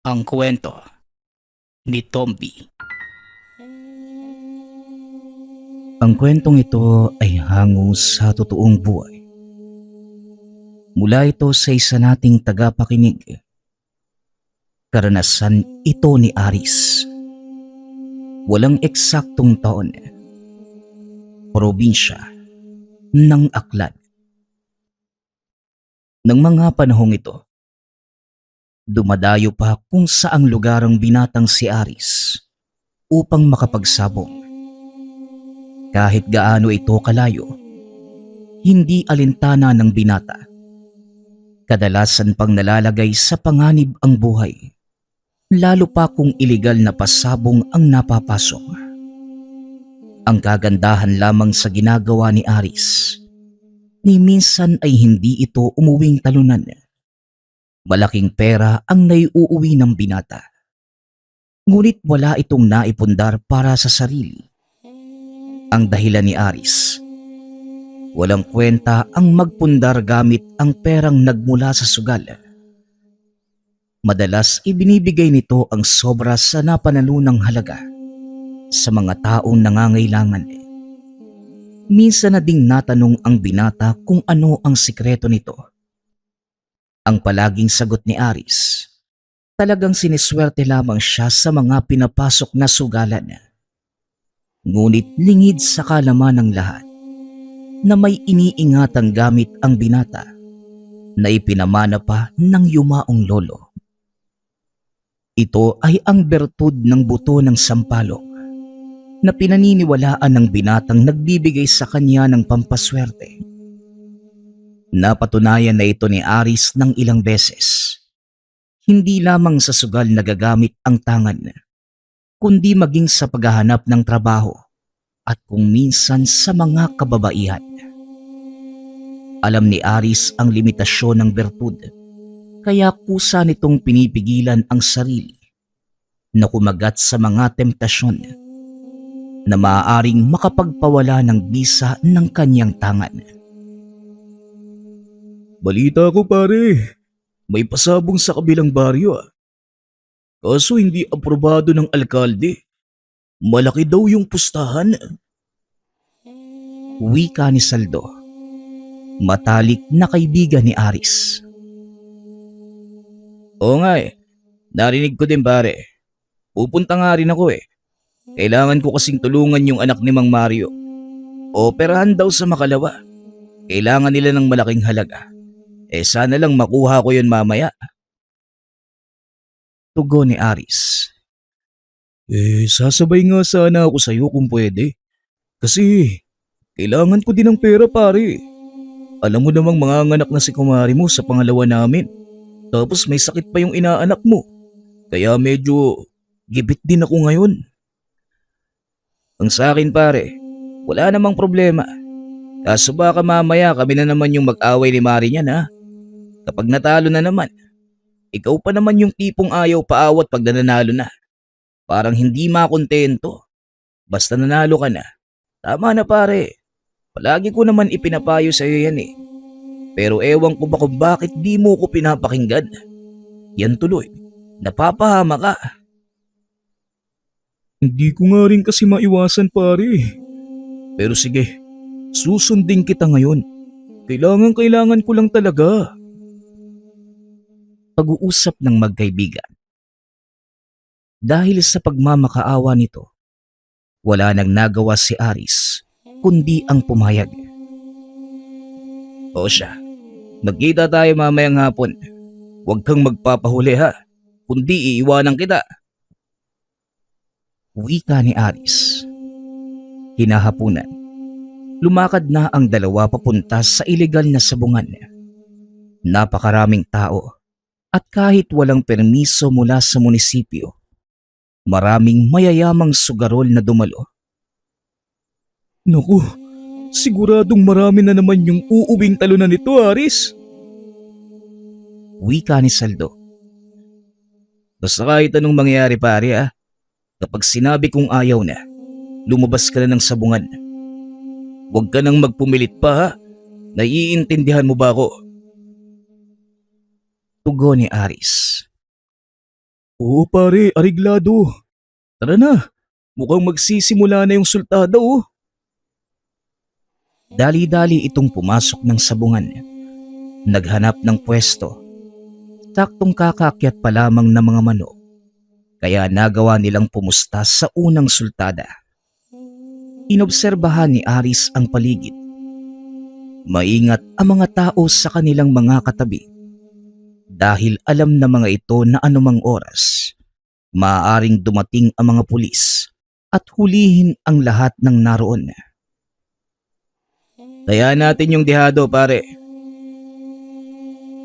Ang kwento ni Tomby. Ang kwentong ito ay hango sa totoong buhay. Mula ito sa isa nating tagapakinig. Karanasan ito ni Aris. Walang eksaktong taon. Probinsya ng Aklan. Nang mga panahong ito, dumadayo pa kung saang lugar ang binatang si Aris upang makapagsabong. Kahit gaano ito kalayo, hindi alintana ng binata. Kadalasan pang nalalagay sa panganib ang buhay, lalo pa kung iligal na pasabong ang napapasok. Ang kagandahan lamang sa ginagawa ni Aris, ni minsan ay hindi ito umuwing talunan. Malaking pera ang naiuuwi ng binata. Ngunit wala itong naipundar para sa sarili. Ang dahilan ni Aris, walang kwenta ang magpundar gamit ang perang nagmula sa sugal. Madalas ibinibigay nito ang sobra sa napanalunang halaga sa mga taong nangangailangan. Minsan na ding natanong ang binata kung ano ang sikreto nito. Ang palaging sagot ni Aris, talagang siniswerte lamang siya sa mga pinapasok na sugalan. Ngunit lingid sa kalaman ng lahat na may iniingatang gamit ang binata na ipinamana pa ng yumaong lolo. Ito ay ang bertud ng buto ng sampalok na pinaniniwalaan ng binatang nagbibigay sa kanya ng pampaswerte. Napatunayan na ito ni Aris ng ilang beses. Hindi lamang sa sugal nagagamit ang tangan, kundi maging sa paghahanap ng trabaho at kung minsan sa mga kababaihan. Alam ni Aris ang limitasyon ng bertud, kaya kusa nitong pinipigilan ang sarili na kumagat sa mga temptasyon na maaaring makapagpawala ng bisa ng kanyang tangan. Balita ko pare, may pasabong sa kabilang baryo. Kaso hindi aprobado ng alkalde. Malaki daw yung pustahan. Wika ni Saldo, matalik na kaibigan ni Aris. Oo nga narinig ko din pare. Pupunta nga rin ako. Kailangan ko kasing tulungan yung anak ni Mang Mario. Operahan daw sa Makalawa. Kailangan nila ng malaking halaga. Sana lang makuha ko yun mamaya. Tugon ni Aris. Sasabay nga sana ako sa'yo kung pwede. Kasi kailangan ko din ng pera pare. Alam mo namang manganganak na si kumari mo sa pangalawa namin. Tapos may sakit pa yung inaanak mo. Kaya medyo gibit din ako ngayon. Ang sa akin pare, wala namang problema. Kaso baka mamaya kami na naman yung mag-away ni Mari niyan ha. Kapag natalo na naman, ikaw pa naman yung tipong ayaw paawat pag nanalo na. Parang hindi makontento. Basta nanalo ka na. Tama na pare. Palagi ko naman ipinapayo sa iyo yan Pero ewan ko ba kung bakit di mo ko pinapakinggan. Yan tuloy, napapahama ka. Hindi ko nga rin kasi maiwasan pare. Pero sige, susundin kita ngayon. Kailangan ko lang talaga. Pag-uusap ng magkaibigan. Dahil sa pagmamakaawa nito, wala nang nagawa si Aris kundi ang pumayag. O siya, magkita tayo mamayang hapon. Huwag kang magpapahuli ha, kundi iiwanan kita. Wika ni Aris. Hinahapunan, lumakad na ang dalawa papunta sa ilegal na sabungan. Napakaraming tao at kahit walang permiso mula sa munisipyo, maraming mayayamang sugarol na dumalo. Naku, siguradong marami na naman yung uuwing talunan nito Aris. Wika ni Saldo. Basta kahit anong mangyayari pare kapag sinabi kong ayaw na, lumabas ka na ng sabungan. Huwag ka nang magpumilit pa ha. Naiintindihan mo ba ako? Tugon ni Aris. Oo pare, ariglado. Tara na, mukhang magsisimula na yung sultada oh. Dali-dali itong pumasok ng sabungan. Naghanap ng pwesto. Saktong kakakyat pa lamang ng mga manok. Kaya nagawa nilang pumusta sa unang sultada. Inobserbahan ni Aris ang paligid. Maingat ang mga tao sa kanilang mga katabi. Dahil alam na mga ito na anumang oras, maaaring dumating ang mga pulis at hulihin ang lahat ng naroon. Kaya natin yung dihado pare.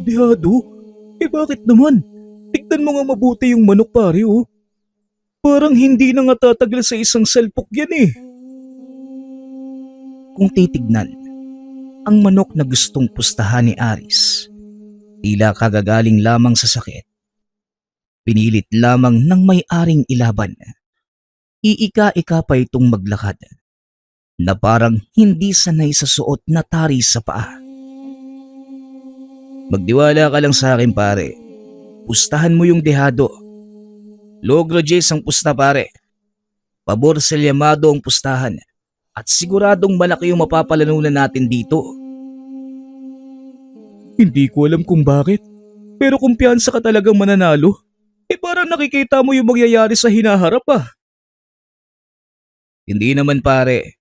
Dihado? Bakit naman? Tignan mo nga mabuti yung manok pare oh. Parang hindi na nga tatagal sa isang salpok yan eh. Kung titignan, ang manok na gustong pustahan ni Aris, tila kagagaling lamang sa sakit. Pinilit lamang ng may-aring ilaban. Iika-ika pa itong maglakad, na parang hindi sanay sa suot na tari sa paa. Magdiwala ka lang sa akin pare. Pustahan mo yung dehado. Logro Jays ang pusta pare. Pabor sa Llamado ang pustahan. At siguradong malaki yung mapapalanunan natin dito. Hindi ko alam kung bakit. Pero kumpiyansa ka talagang mananalo. Parang nakikita mo yung mangyayari sa hinaharap ah. Hindi naman pare.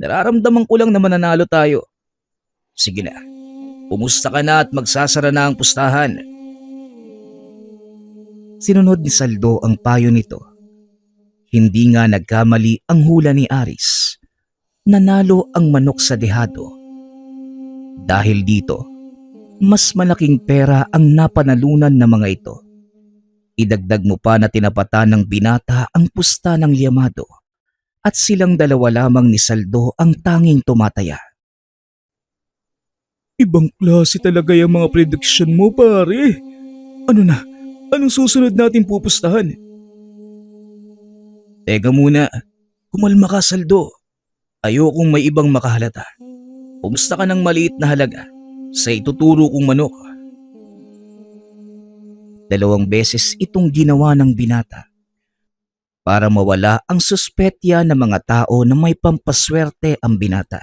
Nararamdaman ko lang na mananalo tayo. Sige na. Pumusta ka na at magsasara na ang pustahan. Sinunod ni Saldo ang payo nito. Hindi nga nagkamali ang hula ni Aris. Nanalo ang manok sa dehado. Dahil dito, mas malaking pera ang napanalunan ng mga ito. Idagdag mo pa na tinapatan ng binata ang pusta ng Llamado at silang dalawa lamang ni Saldo ang tanging tumataya. Ibang klase talaga yung mga prediction mo pare. Ano na? Anong susunod natin pupustahan? Teka muna, kumalma ka Saldo. Ayokong may ibang makahalata. Pumusta ka ng maliit na halaga sa ituturo kong manok. 2 beses itong ginawa ng binata para mawala ang suspetya ng mga tao na may pampaswerte ang binata.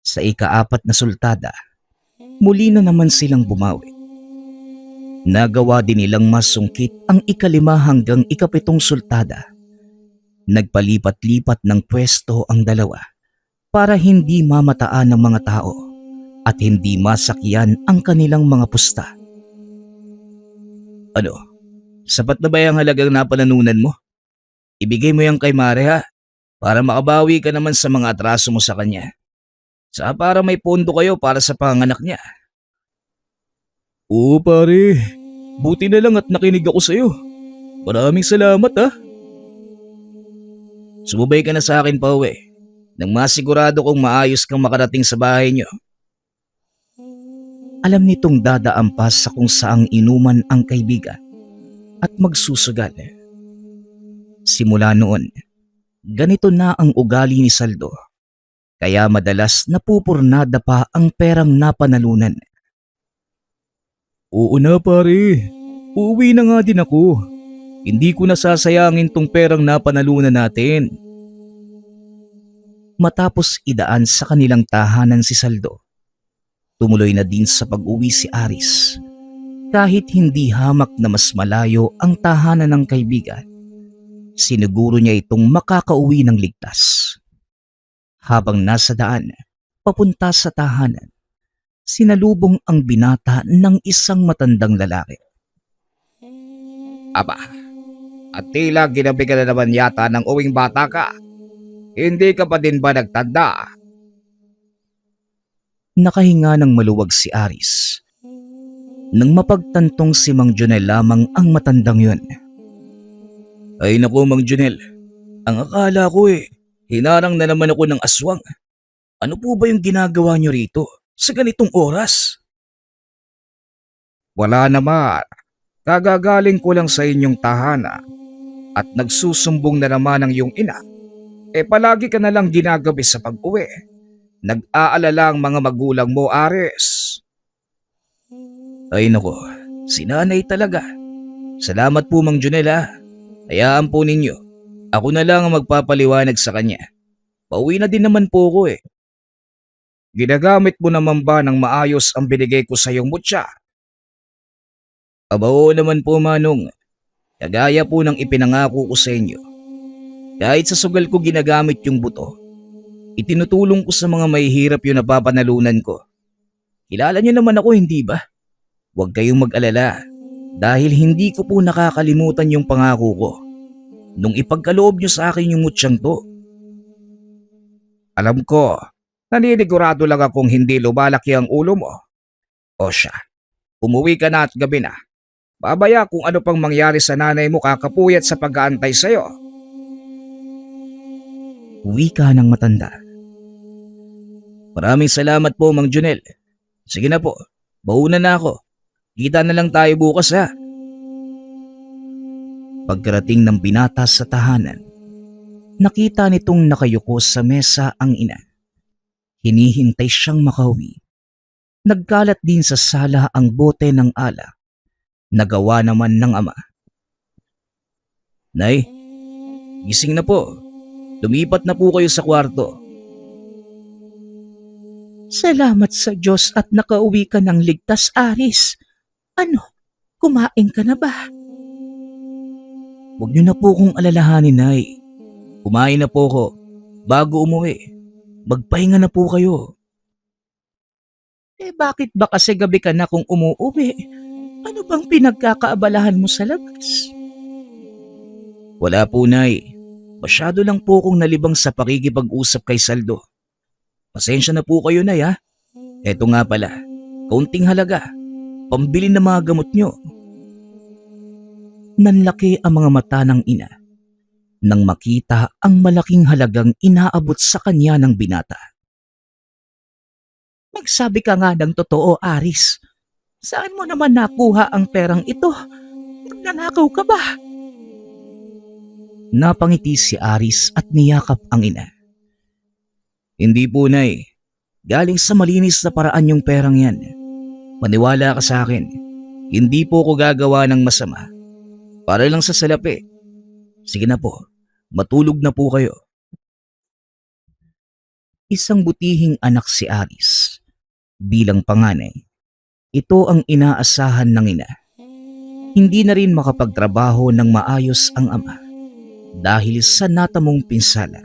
Sa ika-4 na sultada, muli na naman silang bumawi. Nagawa din nilang masungkit ang ika-5 hanggang ika-7 sultada. Nagpalipat-lipat ng pwesto ang dalawa para hindi mamataan ng mga tao at hindi masakyan ang kanilang mga pusta. Ano? Sapat na ba yung halagang napananunan mo? Ibigay mo yan kay Mare ha, para makabawi ka naman sa mga atraso mo sa kanya. Sa para may pondo kayo para sa panganak niya. Oo pare, buti na lang at nakinig ako sa'yo. Maraming salamat ha. Sumubay ka na sa akin pa uwi, nang masigurado kong maayos kang makarating sa bahay niyo. Alam nitong dadaan pa sa kung saang inuman ang kaibigan at magsusugal. Simula noon, ganito na ang ugali ni Saldo. Kaya madalas napupurnada pa ang perang napanalunan. Oo na pare, uuwi na nga din ako. Hindi ko nasasayangin tong perang napanalunan natin. Matapos idaan sa kanilang tahanan si Saldo, tumuloy na din sa pag-uwi si Aris. Kahit hindi hamak na mas malayo ang tahanan ng kaibigan, siniguro niya itong makakauwi ng ligtas. Habang nasa daan, papunta sa tahanan, sinalubong ang binata ng isang matandang lalaki. Aba, at tila ginabi ka na naman yata ng uwing bata ka. Hindi ka pa din ba nagtanda? Nakahinga ng maluwag si Aris. Nang mapagtantong si Mang Junel lamang ang matandang yun. Ay naku Mang Junel, ang akala ko hinarang na naman ako ng aswang. Ano po ba yung ginagawa niyo rito sa ganitong oras? Wala naman. Kagagaling ko lang sa inyong tahana at nagsusumbong na naman ang iyong ina. Palagi ka na lang ginagabi sa pag-uwi. Nag-aalala ang mga magulang mo, Ares. Ay nako, si nanay talaga. Salamat po Mang Junel ha. Hayaan po ninyo. Ako na lang ang magpapaliwanag sa kanya. Pauwi na din naman po ko eh. Ginagamit mo naman ba ng maayos ang binigay ko sa iyong mutya? Aba oo naman po Manong. Kagaya po ng ipinangako ko sa inyo. Kahit sa sugal ko ginagamit yung buto, itinutulong ko sa mga mahihirap yung napapanalunan ko. Kilala niyo naman ako hindi ba? Huwag kayong mag-alala dahil hindi ko po nakakalimutan yung pangako ko nung ipagkaloob niyo sa akin yung mutsyang to. Alam ko, naninigurado lang akong hindi lumalaki ang ulo mo. O siya, umuwi ka na at gabi na. Babaya kung ano pang mangyari sa nanay mo kakapuyat sa pag-aantay sa'yo. Wika ng matanda. Maraming salamat po Mang Junel. Sige na po, bauna na ako. Kita na lang tayo bukas ha. Pagkarating ng binata sa tahanan, nakita nitong nakayuko sa mesa ang ina. Hinihintay siyang makauwi. Nagkalat din sa sala ang bote ng alak. Nagawa naman ng ama. Nay, gising na po. Lumipat na po kayo sa kwarto. Salamat sa Diyos at nakauwi ka ng ligtas, Aris. Ano, kumain ka na ba? Huwag niyo na po kong alalahanin, Nay. Kumain na po ko bago umuwi. Magpahinga na po kayo. Eh bakit ba kasi gabi ka na kung umuuwi? Ano bang pinagkakaabalahan mo sa labas? Wala po, Nay. Masyado lang po kong nalibang sa pakikipag-usap kay Saldo. Pasensya na po kayo, Nay ha. Eto nga pala, kaunting halaga. Pambili ng mga gamot nyo. Nanlaki ang mga mata ng ina nang makita ang malaking halagang inaabot sa kanya ng binata. Magsabi ka nga ng totoo, Aris. Saan mo naman nakuha ang perang ito? Nagnanakaw ka ba? Napangiti si Aris at niyakap ang ina. Hindi po, Nay. Galing sa malinis na paraan yung perang yan. Maniwala ka sa akin. Hindi po ko gagawa ng masama. Para lang sa salapi. Sige na po, matulog na po kayo. Isang butihing anak si Aris. Bilang panganay, ito ang inaasahan ng ina. Hindi na rin makapagtrabaho ng maayos ang ama dahil sa natamong pinsala.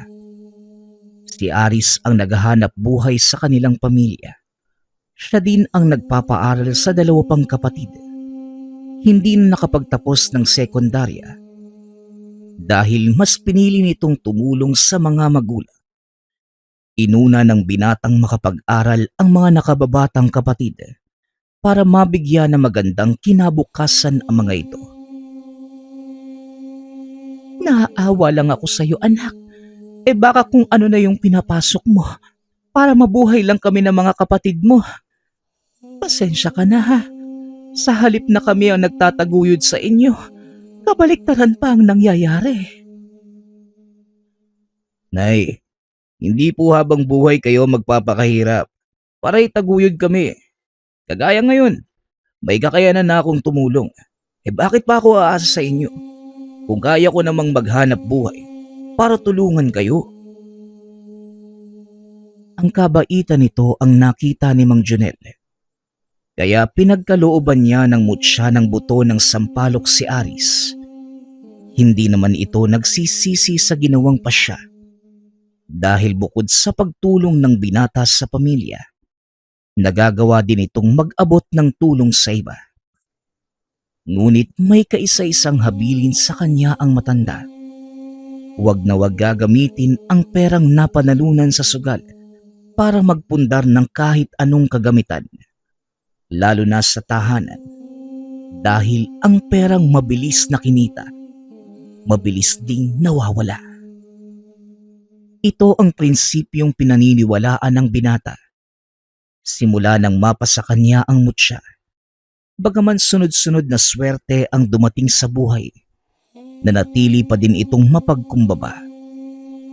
Si Aris ang naghahanap buhay sa kanilang pamilya. Siya din ang nagpapaaral sa dalawa pang kapatid. Hindi na nakapagtapos ng sekundarya dahil mas pinili nitong tumulong sa mga magulang. Inuna ng binatang makapag-aral ang mga nakababatang kapatid para mabigyan ng magandang kinabukasan ang mga ito. Naaawa lang ako sa iyo, anak. Baka kung ano na yung pinapasok mo para mabuhay lang kami ng mga kapatid mo. Pasensya ka na ha. Sa halip na kami ang nagtataguyod sa inyo, kabaliktaran pa ang nangyayari. Nay, hindi po habang buhay kayo magpapakahirap para itaguyod kami. Kagaya ngayon, may kakayanan na akong tumulong. Bakit pa ako aasa sa inyo? Kung kaya ko namang maghanap buhay para tulungan kayo. Ang kabaitan nito ang nakita ni Mang Junel. Kaya pinagkalooban niya ng mutya ng buto ng sampalok si Aris. Hindi naman ito nagsisisi sa ginawang pasya. Dahil bukod sa pagtulong ng binata sa pamilya, nagagawa din itong mag-abot ng tulong sa iba. Ngunit may kaisa-isang habilin sa kanya ang matanda. Huwag na huwag gagamitin ang perang napanalunan sa sugal para magpundar ng kahit anong kagamitan, lalo na sa tahanan, dahil ang perang mabilis na kinita, mabilis ding nawawala. Ito ang prinsipyong pinaniniwalaan ng binata. Simula nang mapa sa kanya ang mutya, bagaman sunod-sunod na swerte ang dumating sa buhay, nanatili pa din itong mapagkumbaba.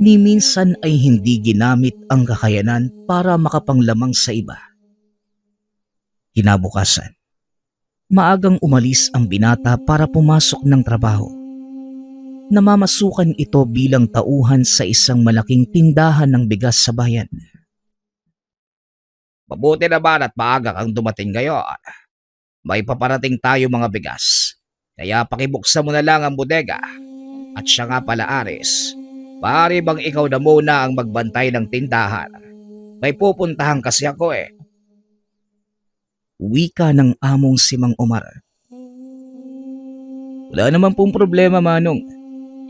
Ni minsan ay hindi ginamit ang kakayanan para makapanglamang sa iba. Kinabukasan, Maagang umalis ang binata para pumasok ng trabaho. Namamasukan ito bilang tauhan sa isang malaking tindahan ng bigas sa bayan. Mabuti naman at maaga kang dumating ngayon. May paparating tayo mga bigas. Kaya pakibuksan mo na lang ang bodega. At siya nga pala Aris. Maaari bang ikaw na muna ang magbantay ng tindahan? May pupuntahan kasi ako eh. Wika ng among si Mang Omar. Wala naman pong problema, Manong.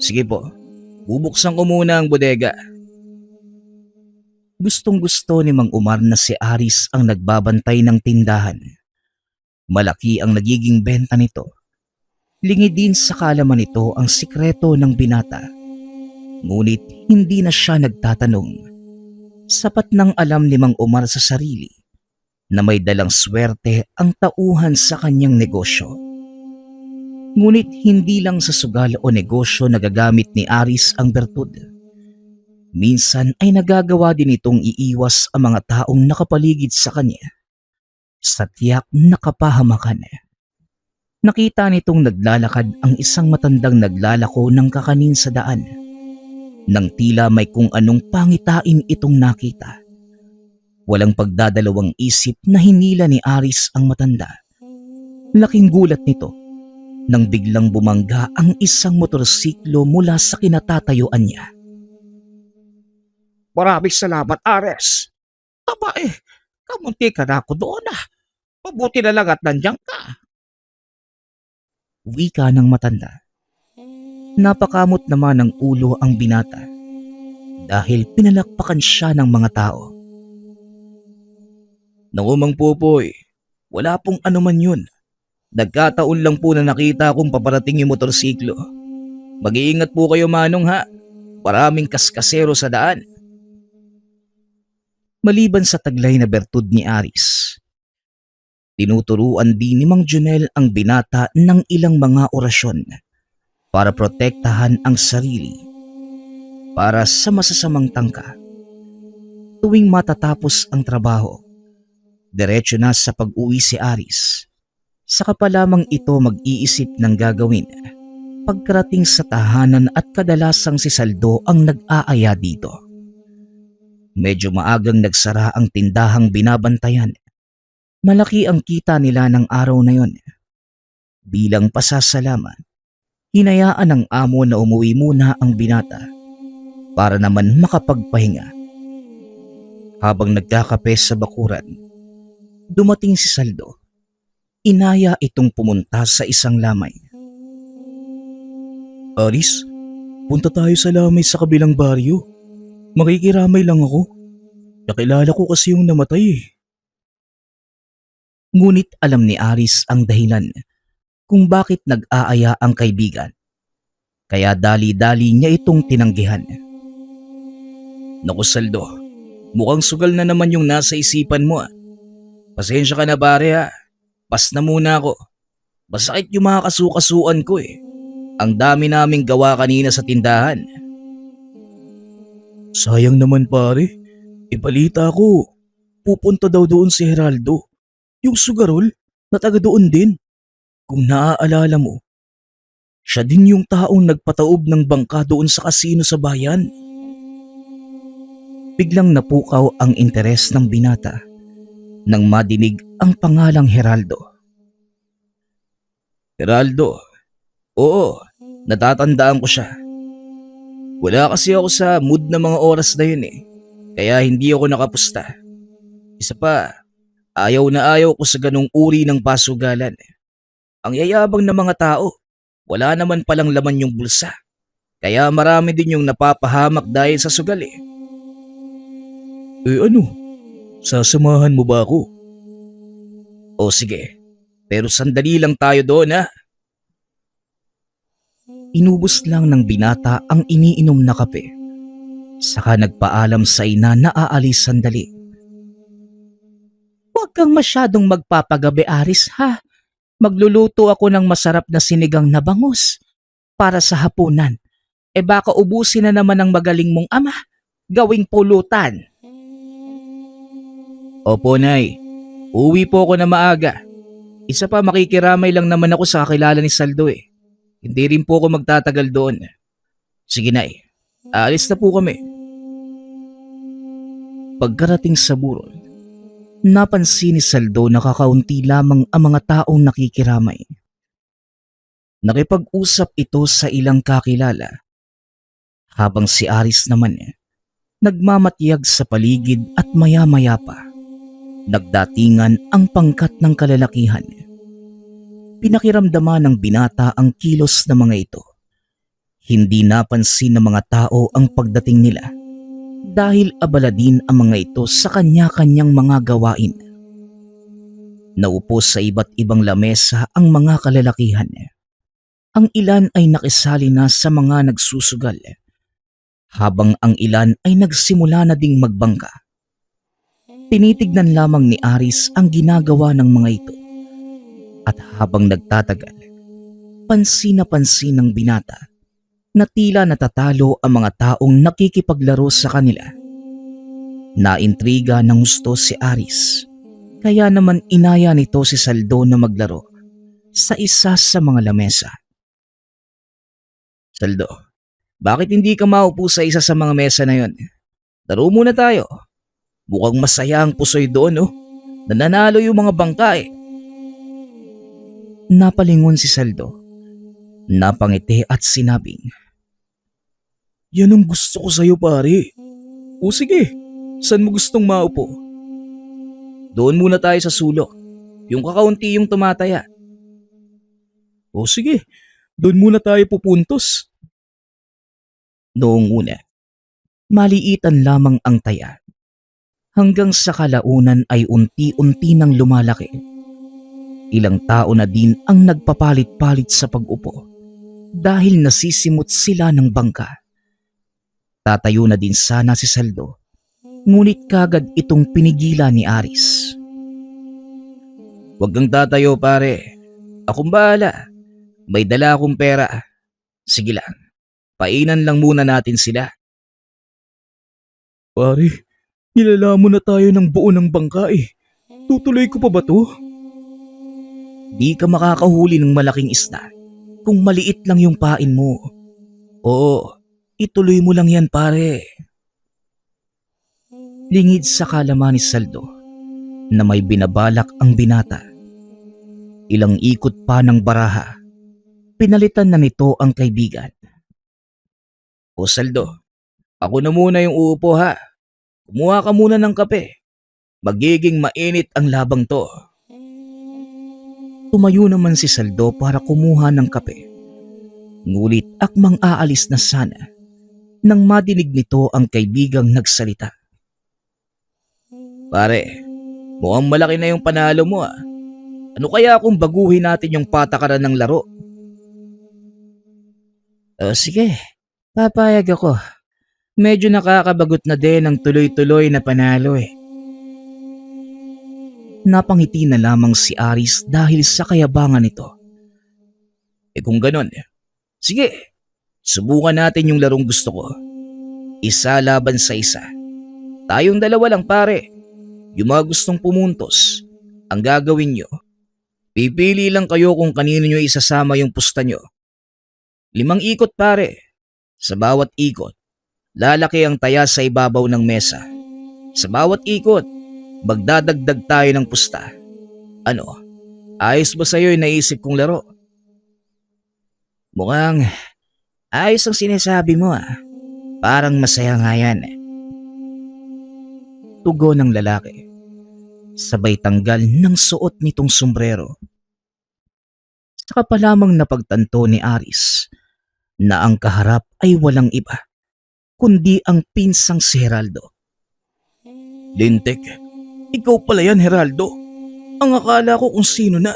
Sige po, bubuksan ko muna ang bodega. Gustong-gusto ni Mang Omar na si Aris ang nagbabantay ng tindahan. Malaki ang nagiging benta nito. Lingi din sa kaalaman nito ang sikreto ng binata. Ngunit hindi na siya nagtatanong. Sapat nang alam ni Mang Omar sa sarili na may dalang swerte ang tauhan sa kanyang negosyo. Ngunit hindi lang sa sugal o negosyo nagagamit ni Aris ang bertud. Minsan ay nagagawa din itong iiwas ang mga taong nakapaligid sa kanya sa tiyak na kapahamakan. Nakita nitong naglalakad ang isang matandang naglalako ng kakanin sa daan. Nang tila may kung anong pangitain itong nakita. Walang pagdadalawang isip na hinila ni Aris ang matanda. Laking gulat nito nang biglang bumangga ang isang motorsiklo mula sa kinatatayuan niya. Maraming salamat, Ares. Aba kamunti ka na ako doon ah. Mabuti na lang at nandiyan ka. Wika ng matanda. Napakamot naman ng ulo ang binata dahil pinalakpakan siya ng mga tao. Naku Mang Popoy, wala pong anuman yun. Nagkataon lang po na nakita kong paparating yung motorsiklo. Mag-iingat po kayo Manong ha. Maraming kaskasero sa daan. Maliban sa taglay na bertud ni Aris, tinuturuan din ni Mang Junel ang binata ng ilang mga orasyon para protektahan ang sarili para sa masasamang tangka. Tuwing matatapos ang trabaho, diretso na sa pag-uwi si Aris. Saka pa lamang ito mag-iisip ng gagawin pagkarating sa tahanan at kadalasang si Saldo ang nag-aaya dito. Medyo maagang nagsara ang tindahang binabantayan. Malaki ang kita nila ng araw na yon. Bilang pasasalamat, hinayaan ng amo na umuwi muna ang binata para naman makapagpahinga. Habang nagkakape sa bakuran, dumating si Saldo. Inaya itong pumunta sa isang lamay. Aris, punta tayo sa lamay sa kabilang baryo. Makikiramay lang ako. Nakilala ko kasi yung namatay eh. Ngunit alam ni Aris ang dahilan kung bakit nag-aaya ang kaibigan. Kaya dali-dali niya itong tinanggihan. Naku Saldo, mukhang sugal na naman yung nasa isipan mo ah. Pasensya ka na pare ha. Pas na muna ako. Masakit yung mga kasukasuan ko eh. Ang dami naming gawa kanina sa tindahan. Sayang naman pare. Ibalita ko. Pupunta daw doon si Geraldo. Yung sugarol na taga doon din. Kung naaalala mo, siya din yung taong nagpataob ng bangka doon sa kasino sa bayan. Biglang napukaw ang interes ng binata nang madinig ang pangalang Geraldo. Geraldo? Oo, natatandaan ko siya. Wala kasi ako sa mood na mga oras na yun eh. Kaya hindi ako nakapusta. Isa pa, ayaw na ayaw ko sa ganong uri ng pasugalan. Ang yayabang ng mga tao, wala naman palang laman yung bulsa. Kaya marami din yung napapahamak dahil sa sugal eh. Ano? Sasamahan mo ba ako? O sige, pero sandali lang tayo doon ha. Inubos lang ng binata ang iniinom na kape. Saka nagpaalam sa ina na aalis sandali. Huwag kang masyadong magpapagabi Aris ha. Magluluto ako ng masarap na sinigang na bangus para sa hapunan. Baka ubusin na naman ng magaling mong ama. Gawing pulutan. Opo, Nay. Uwi po ako na maaga. Isa pa, makikiramay lang naman ako sa kakilala ni Saldo eh. Hindi rin po ako magtatagal doon. Sige na eh. Aalis na po kami. Pagkarating sa burol, napansin ni Saldo na kakaunti lamang ang mga taong nakikiramay. Nakipag-usap ito sa ilang kakilala, habang si Aris naman nagmamatiyag sa paligid at maya-maya pa, nagdatingan ang pangkat ng kalalakihan. Pinakiramdaman ng binata ang kilos ng mga ito. Hindi napansin ng mga tao ang pagdating nila dahil abala din ang mga ito sa kanya-kanyang mga gawain. Naupo sa iba't ibang lamesa ang mga kalalakihan. Ang ilan ay nakisali na sa mga nagsusugal, habang ang ilan ay nagsimula na ding magbangka. Tinitignan lamang ni Aris ang ginagawa ng mga ito. At habang nagtatagal, pansin na pansin ng binata na tila natatalo ang mga taong nakikipaglaro sa kanila. Naintriga ng gusto si Aris, kaya naman inaya nito si Saldo na maglaro sa isa sa mga lamesa. Saldo, bakit hindi ka maupo sa isa sa mga mesa na yon? Laro muna tayo. Mukhang masaya ang pusoy doon oh. Nananalo yung mga bangka eh. Napalingon si Saldo, napangiti at sinabing, Yan ang gusto ko sa'yo pare. O sige, saan mo gustong maupo? Doon muna tayo sa sulok. Yung kakaunti yung tumataya. O sige, doon muna tayo pupuntos. Noong una, maliitan lamang ang taya, hanggang sa kalaunan ay unti-unti nang lumalaki. Ilang tao na din ang nagpapalit-palit sa pag-upo dahil nasisimot sila ng bangka. Tatayo na din sana si Saldo, ngunit kagad itong pinigilan ni Aris. Huwag kang tatayo pare. Akong bahala. May dala akong pera. Sige lang, painan lang muna natin sila. Pare, nilalamon na tayo ng buo ng bangka eh. Tutuloy ko pa ba to? Di ka makakahuli ng malaking isda kung maliit lang yung pain mo. Oo, ituloy mo lang yan pare. Lingid sa kalaman ni Saldo na may binabalak ang binata. Ilang ikot pa ng baraha, pinalitan na nito ang kaibigan. O Saldo, ako na muna yung uupo ha. Kumuha ka muna ng kape. Magiging mainit ang labang to. Tumayo naman si Saldo para kumuha ng kape. Ngulit akmang aalis na sana nang madinig nito ang kaibigang nagsalita. Pare, mukhang malaki na yung panalo mo ah. Ano kaya kung baguhin natin yung patakaran ng laro? Sige, papayag ako. Medyo nakakabagot na din ang tuloy-tuloy na panalo eh. Napangiti na lamang si Aris dahil sa kayabangan nito. Kung ganon, sige, subukan natin yung larong gusto ko. Isa laban sa isa. Tayong dalawa lang pare. Yung mga gustong pumuntos, ang gagawin nyo, pipili lang kayo kung kanino nyo isasama yung pusta nyo. 5 ikot pare. Sa bawat ikot, lalaki ang taya sa ibabaw ng mesa. Sa bawat ikot, magdadagdag tayo ng pusta. Ano, ayos ba sa'yo yung naisip kong laro? Mukhang ayos ang sinasabi mo ah. Parang masaya nga yan. Tugon ng lalaki, sabay tanggal ng suot nitong sombrero. Saka pa lamang napagtanto ni Aris na ang kaharap ay walang iba, kundi ang pinsang si Geraldo. Lintik, ikaw pala yan Geraldo. Ang akala ko kung sino na.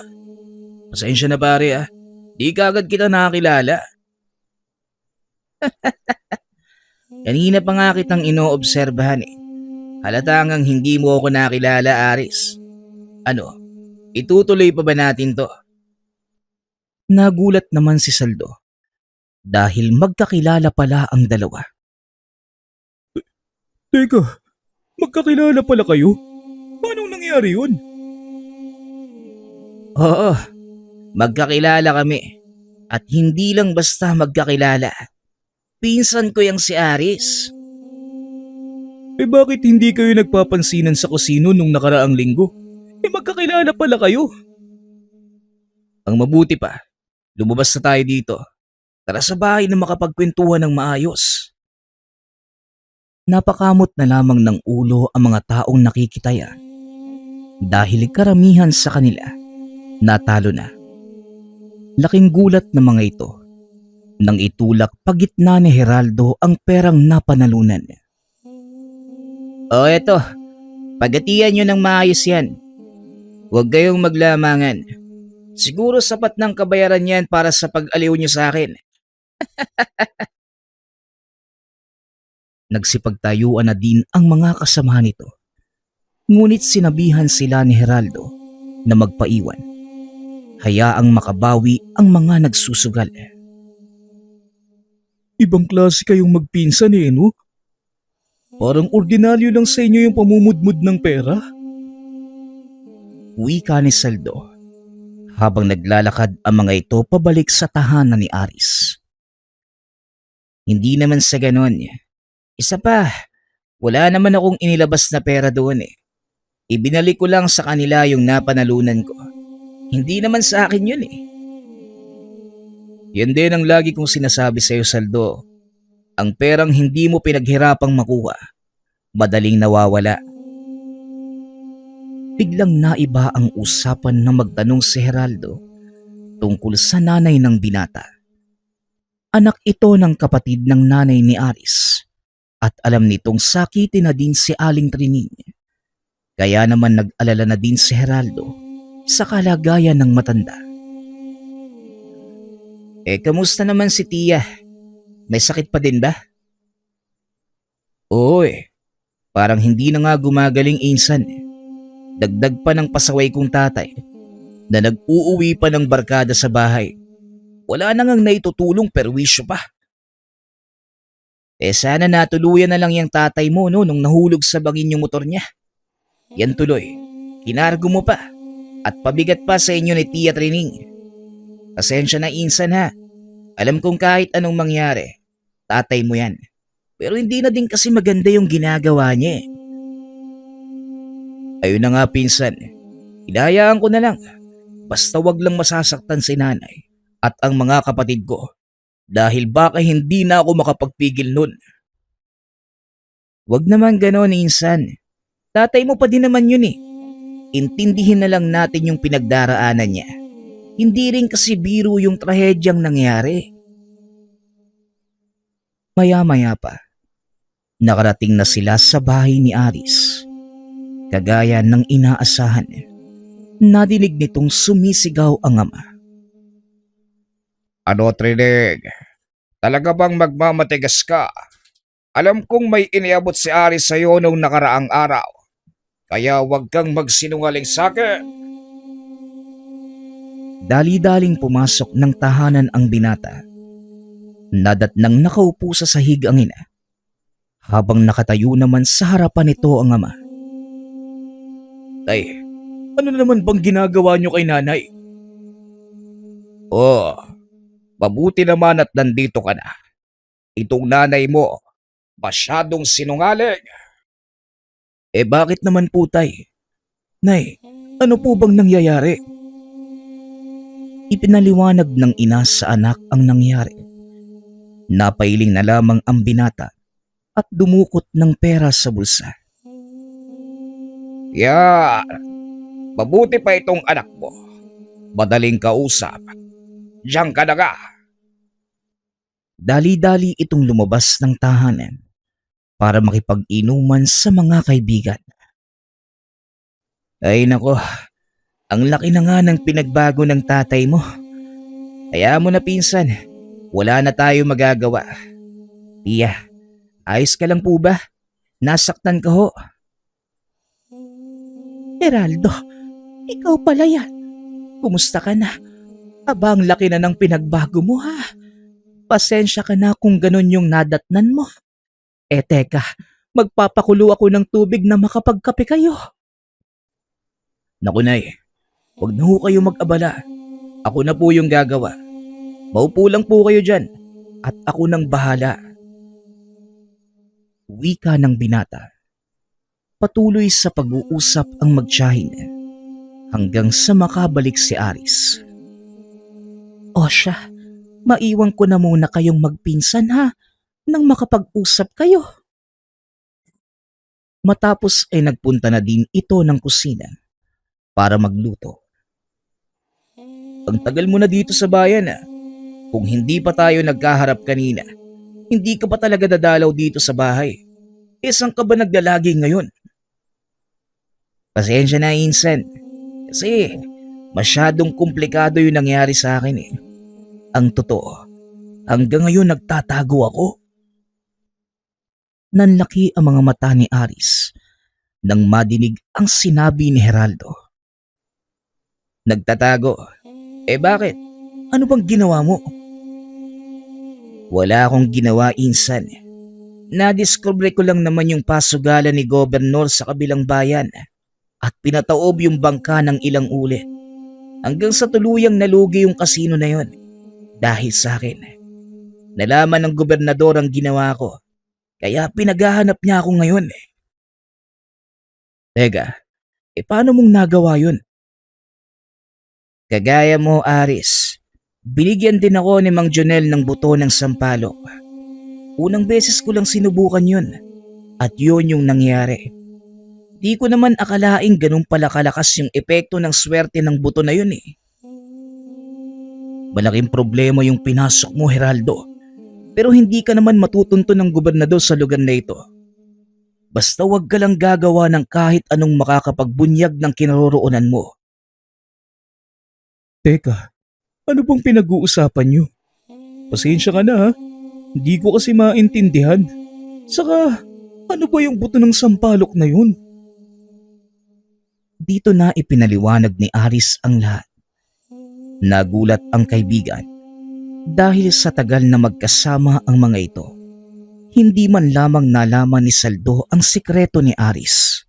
Pasensya na pare ah. Di kagad kita nakakilala. Kanina pa nga kitang inoobserbahan eh. Halata ngang hindi mo ako nakilala, Aris. Ano, itutuloy pa ba natin to? Nagulat naman si Saldo dahil magkakilala pala ang dalawa. Teka, magkakilala pala kayo? Paano nangyari yun? Oo, magkakilala kami. At hindi lang basta magkakilala. Pinsan ko yang si Aris. Eh bakit hindi kayo nagpapansinan sa kusino nung nakaraang linggo? Eh magkakilala pala kayo. Ang mabuti pa, lumabas na tayo dito. Tara sa bahay na makapagkwentuhan ng maayos. Napakamot na lamang ng ulo ang mga taong nakikitaya. Dahil karamihan sa kanila, natalo na. Laking gulat ng mga ito nang itulak pagitna ni Geraldo ang perang napanalunan. O eto, pagatian nyo ng maayos yan. Huwag kayong maglamangan. Siguro sapat ng kabayaran yan para sa pag-aliw nyo sa akin. Nagsipagtayuan na din ang mga kasamahan nito. Ngunit sinabihan sila ni Geraldo na magpaiwan. Hayaang makabawi ang mga nagsusugal. Ibang klase kayong magpinsan eh, no? Parang ordinaryo lang sa inyo yung pamumudmud ng pera. Wika ni Saldo habang naglalakad ang mga ito pabalik sa tahanan ni Aris. Hindi naman sa ganon. Isa pa, wala naman akong inilabas na pera doon eh. Ibinalik ko lang sa kanila yung napanalunan ko. Hindi naman sa akin yun eh. Yan din ang lagi kong sinasabi sa iyo, Saldo. Ang perang hindi mo pinaghirapang makuha, madaling nawawala. Biglang naiba ang usapan na magtanong si Geraldo tungkol sa nanay ng binata. Anak ito ng kapatid ng nanay ni Aris at alam nitong sakitin na din si Aling Trining. Kaya naman nag-alala na din si Geraldo sa kalagayan ng matanda. Kamusta naman si Tia? May sakit pa din ba? Oo parang hindi na nga gumagaling insan. Dagdag pa ng pasaway kong tatay na nag-uuwi pa ng barkada sa bahay. Wala na ngang naitutulong perwisyo pa. Sana natuluyan na lang yung tatay mo no, nung nahulog sa bangin yung motor niya. Yan tuloy, kinargo mo pa at pabigat pa sa inyo ni Tia Trining. Pasensya na insan ha. Alam kong kahit anong mangyari, tatay mo yan. Pero hindi na din kasi maganda yung ginagawa niya eh. Ayun na nga pinsan, hinahayaan ko na lang. Basta wag lang masasaktan si nanay at ang mga kapatid ko dahil baka hindi na ako makapagpigil nun. Wag naman ganon insan. Tatay mo pa din naman yun eh. Intindihin na lang natin yung pinagdaraanan niya. Hindi rin kasi biro yung trahedyang nangyari. Maya-maya pa, nakarating na sila sa bahay ni Aris. Kagaya ng inaasahan, nadinig nitong sumisigaw ang ama. Ano, Trinig? Talaga bang magmamatigas ka? Alam kong may iniabot si Aris sa'yo nung nakaraang araw. Kaya huwag kang magsinungaling sa'kin. Dali-daling pumasok ng tahanan ang binata. Nadatnang nakaupo sa sahig ang ina, habang nakatayo naman sa harapan nito ang ama. Tay, ano naman bang ginagawa niyo kay nanay? Oh, mabuti naman at nandito ka na. Itong nanay mo, masyadong sinungaling. Bakit naman po tay? Nay, ano po bang nangyayari? Ipinaliwanag ng ina sa anak ang nangyari. Napailing na lamang ang binata at dumukot ng pera sa bulsa. Yan, mabuti pa itong anak mo. Madaling kausap. Diyan ka na nga. Dali-dali itong lumabas ng tahanan para makipag-inuman sa mga kaibigan. Ay nako, ang laki na nga ng pinagbago ng tatay mo. Kaya mo na pinsan, wala na tayo magagawa. Tia, ayos ka lang po ba? Nasaktan ka ho. Geraldo, ikaw pala yan. Kumusta ka na? Aba, ang laki na ng pinagbago mo ha. Pasensya ka na kung ganon yung nadatnan mo. Teka, magpapakulo ako ng tubig na makapagkape kayo. Naku nay, Huwag na ho kayo mag-abala. Ako na po yung gagawa. Maupo lang po kayo dyan at ako nang bahala. Wika ng binata. Patuloy sa pag-uusap ang magtiyahin hanggang sa makabalik si Aris. O siya, maiwan ko na muna kayong magpinsan ha, nang makapag-usap kayo. Matapos ay nagpunta na din ito ng kusina para magluto. Ang tagal mo na dito sa bayan ah. Kung hindi pa tayo nagkaharap kanina, hindi ka pa talaga dadalaw dito sa bahay. Saan ka ba naglalagi ngayon? Pasensya na, Insan. Kasi masyadong komplikado yung nangyari sa akin eh. Ang totoo, hanggang ngayon nagtatago ako. Nanlaki ang mga mata ni Aris nang madinig ang sinabi ni Geraldo. Nagtatago? Bakit? Ano bang ginawa mo? Wala akong ginawa, Insan. Nadiskubre ko lang naman yung pasugalan ni Gobernador sa kabilang bayan at pinataob yung bangka ng ilang ulit. Hanggang sa tuluyang nalugi yung kasino na yon dahil sa akin. Nalaman ng gobernador ang ginawa ko, kaya pinaghahanap niya ako ngayon. Teka, paano mong nagawa yun? Kagaya mo, Aris, binigyan din ako ni Mang Jonel ng buto ng sampalok. Unang beses ko lang sinubukan yun at yun yung nangyari. Di ko naman akalaing ganun pala kalakas yung epekto ng swerte ng buto na yun eh. Malaking problema yung pinasok mo, Geraldo. Pero hindi ka naman matutunto ng gobernador sa lugar na ito. Basta wag ka lang gagawa ng kahit anong makakapagbunyag ng kinaroroonan mo. Teka, ano bang pinag-uusapan niyo? Pasensya ka na ha. Hindi ko kasi maintindihan. Saka, ano ba yung buto ng sampalok na yun? Dito na ipinaliwanag ni Aris ang lahat. Nagulat ang kaibigan dahil sa tagal na magkasama ang mga ito. Hindi man lamang nalaman ni Saldo ang sikreto ni Aris.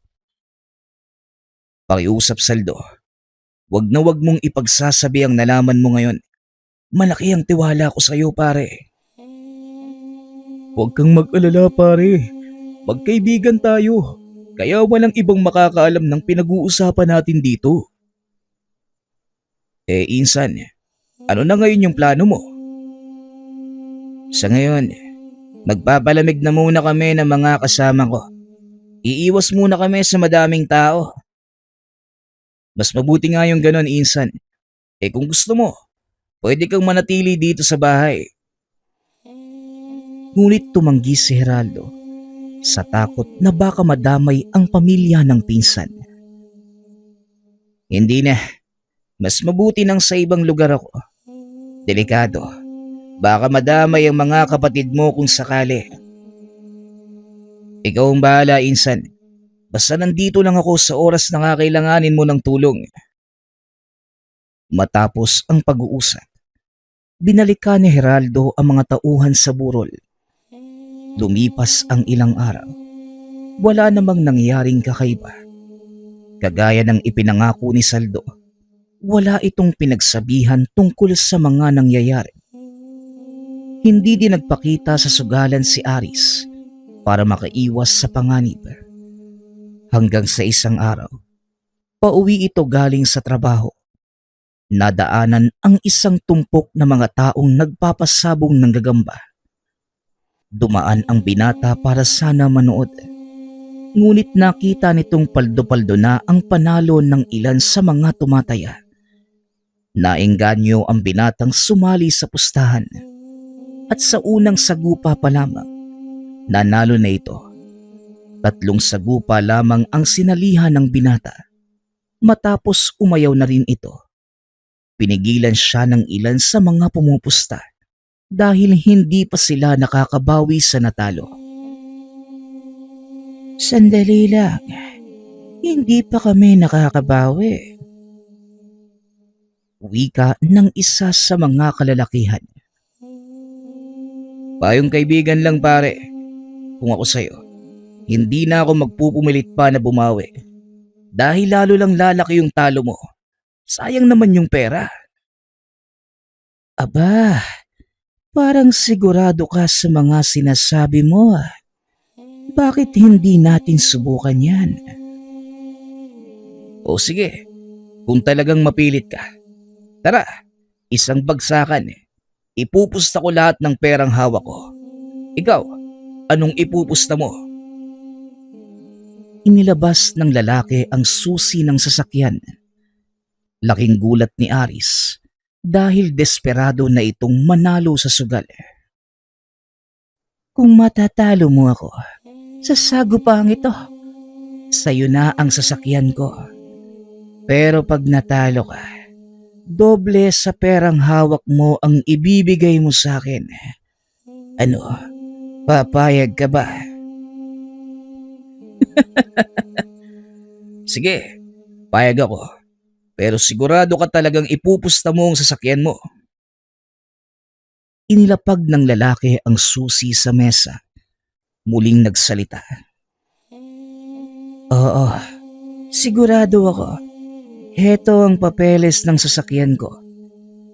Pakiusap, Saldo. Wag na wag mong ipagsasabi ang nalaman mo ngayon. Malaki ang tiwala ko sa iyo, pare. Huwag kang mag-alala, pare. Magkaibigan tayo. Kaya walang ibang makakaalam ng pinag-uusapan natin dito. Insan, ano na ngayon yung plano mo? Sa ngayon, magpapalamig na muna kami ng mga kasama ko. Iiwas muna kami sa madaming tao. Mas mabuti nga yung ganon, Insan. Kung gusto mo, pwede kang manatili dito sa bahay. Ngunit tumanggi si Geraldo sa takot na baka madamay ang pamilya ng pinsan. Hindi na. Mas mabuti nang sa ibang lugar ako. Delikado. Baka madamay ang mga kapatid mo kung sakali. Ikaw ang bahala, Insan. Basta nandito lang ako sa oras na kakailanganin mo ng tulong. Matapos ang pag-uusap, binalikan ni Geraldo ang mga tauhan sa burol. Lumipas ang ilang araw. Wala namang nangyaring kakaiba. Kagaya ng ipinangako ni Saldo, wala itong pinagsabihan tungkol sa mga nangyayari. Hindi din nagpakita sa sugalan si Aris para makaiwas sa panganib. Hanggang sa isang araw, pauwi ito galing sa trabaho. Nadaanan ang isang tumpok na mga taong nagpapasabong ng gagamba. Dumaan ang binata para sana manood. Ngunit nakita nitong paldo-paldo na ang panalo ng ilan sa mga tumataya. Naengganyo ang binatang sumali sa pustahan. At sa unang sagupa pa lamang, nanalo na ito. 3 sagupa lamang ang sinalihan ng binata. Matapos umayaw na rin ito, pinigilan siya ng ilan sa mga pumupusta dahil hindi pa sila nakakabawi sa natalo. Sandali lang, hindi pa kami nakakabawi. Wika ng isa sa mga kalalakihan. Payong kaibigan lang, pare. Kung ako sa'yo, hindi na ako magpupumilit pa na bumawi. Dahil lalo lang lalaki yung talo mo. Sayang naman yung pera. Aba, parang sigurado ka sa mga sinasabi mo. Bakit hindi natin subukan yan? O sige, kung talagang mapilit ka. Tara, isang bagsakan. Ipupusta ko lahat ng perang hawak ko. Ikaw, anong ipupusta mo? Inilabas ng lalaki ang susi ng sasakyan. Laking gulat ni Aris dahil desperado na itong manalo sa sugal. Kung matatalo mo ako, sa sagupang ito, sa'yo na ang sasakyan ko. Pero pag natalo ka, doble sa perang hawak mo ang ibibigay mo sa akin. Ano, papayag ka ba? Sige, payag ako. Pero sigurado ka talagang ipupusta mo ang sasakyan mo. Inilapag ng lalaki ang susi sa mesa. Muling nagsalita. Oo, sigurado ako. Heto ang papeles ng sasakyan ko.